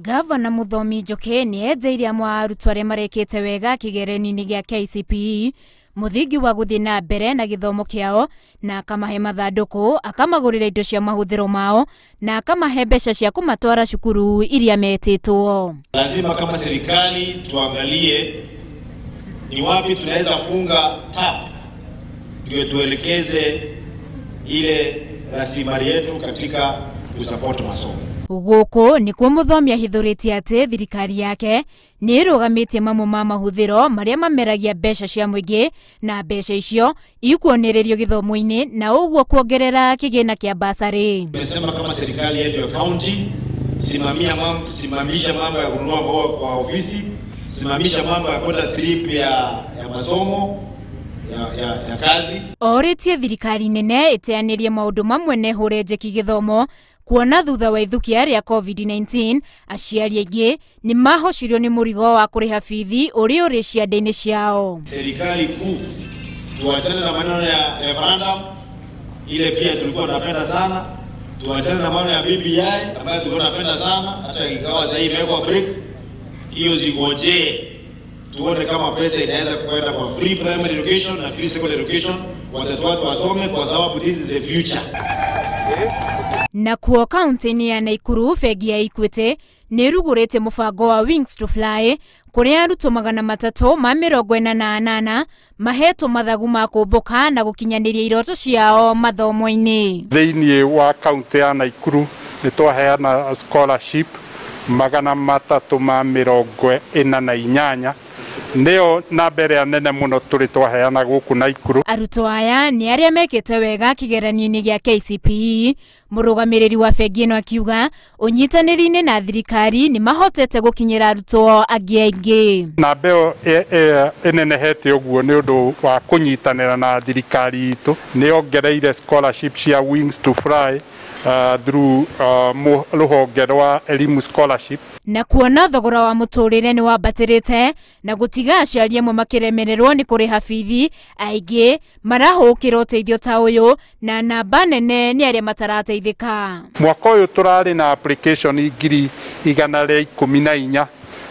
Gavana Muthomi Njoki nĩenjeire amwe a arutwo arĩa marekĩte wega kĩgeranio-inĩ gĩa KCPE mũthingi wa gũthiĩ na mbere na gĩthomo kĩao, na akamahe mathandũkũ, akamagũrĩra indo cia mahũthĩro mao, na akamahe mbeca cia kũmatwara cukuru iria metĩtwo. Lazima kama serikali tuangalie ni wapi tunaweza funga tap ndio tuelekeze ile rasilimali yetu katika kusupport masomo. Gũkũ nĩkuo Muthomi ahithũrĩtie atĩ thirikari yake nĩ ĩrũgamĩtie mamwe ma mahũthĩro marĩa mameragia mbeca cia mũingĩ, na mbeca icio ikuonererio gĩthomo-inĩ na ũguo kuongerera kĩgĩna kĩa basarĩ. Tumesema kama serikali yetu ya county simamisha mambo ya kununua mboga kwa ofisi, simamisha mambo ya kwenda trip ya masomo ya kazi. Orĩtie thirikari nene ĩteanĩrie maũndũ mamwe na ĩhũre njeki gĩthomo, kuona thutha wa ithukia rĩa COVID-19 aciari aingĩ nĩ mahocirio nĩ mũrigo wa kũrĩha bithi ũrĩa ũrĩ ciande-inĩ ciao. Serikali kuu tuachane na maneno ya referendum, ile pia tulikuwa tunapenda sana. Tuachane na maneno ya BBI ambayo tulikuwa tunapenda sana, hata ikawa sasa hivi imewekwa break. Hiyo zigojee tuone kama pesa inaweza kwenda kwa free primary education na free secondary education, watoto watu wasome kwa sababu this is the future. Nakuo kaunti-inĩ ya Nakuru, bengi ya Equity nĩ ĩrugũrĩte mũbango wa Wings to Fly kũrĩa arutwo 348 mahetwo mathagu ma kũmbũka na gũkinyanĩria iroto ciao mathomo-inĩ. Thĩinĩ wa kaunti ya Nakuru nĩ twaheana scholarship 348 nĩyo namba ĩrĩa nene mũno tũrĩ twaheana gũkũ Nakuru. Arutwo aya nĩ arĩa mekĩte wega kĩgeranio-inĩ gĩa KCPE. Mũrũgamĩrĩri wa bengi ĩno akiuga ũnyitanĩri-inĩ na thirikari nĩ mahotete gũkinyĩra arutwo angĩ aingĩ. Namba ĩyo ĩnenehete ũguo nĩ ũndũ wa kũnyitanĩra na thirikari itũ. Nĩ ongereire scholarship cia Wings to Fly through rũhonge rwa elimu scholarship. Na kuona thogora wa mũtũrĩre nĩ wambatĩrĩte na gũtiga aciari amwe makĩremererwo nĩ kũrĩha bithi, aingĩ marahũkĩra ũteithio ta ũyũ, na namba nene nĩ arĩa matarateithĩka. Mwaka ũyũ tũrarĩ na application 114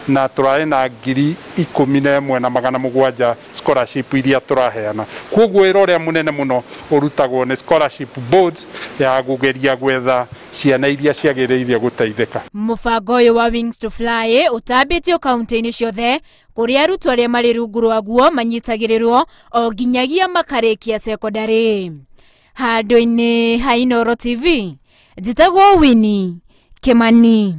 na tũrarĩ na 11,700 scholarship iria tũraheana. Koguo wĩra ũrĩa mũnene mũno ũrutagwo nĩ scholarship boards ya gũgeria gwetha ciana iria ciagĩrĩire gũteithĩka. Mũbango ũyũ wa Wings to Fly ũtambĩtio kaunti-inĩ ciothe kũrĩa arutwo arĩa marĩ rungu rwaguo manyitagĩrĩrwo o nginyagia makarĩkia secondary. Handũ-inĩ ha Inooro TV, njĩtagwo Winnie Kimani.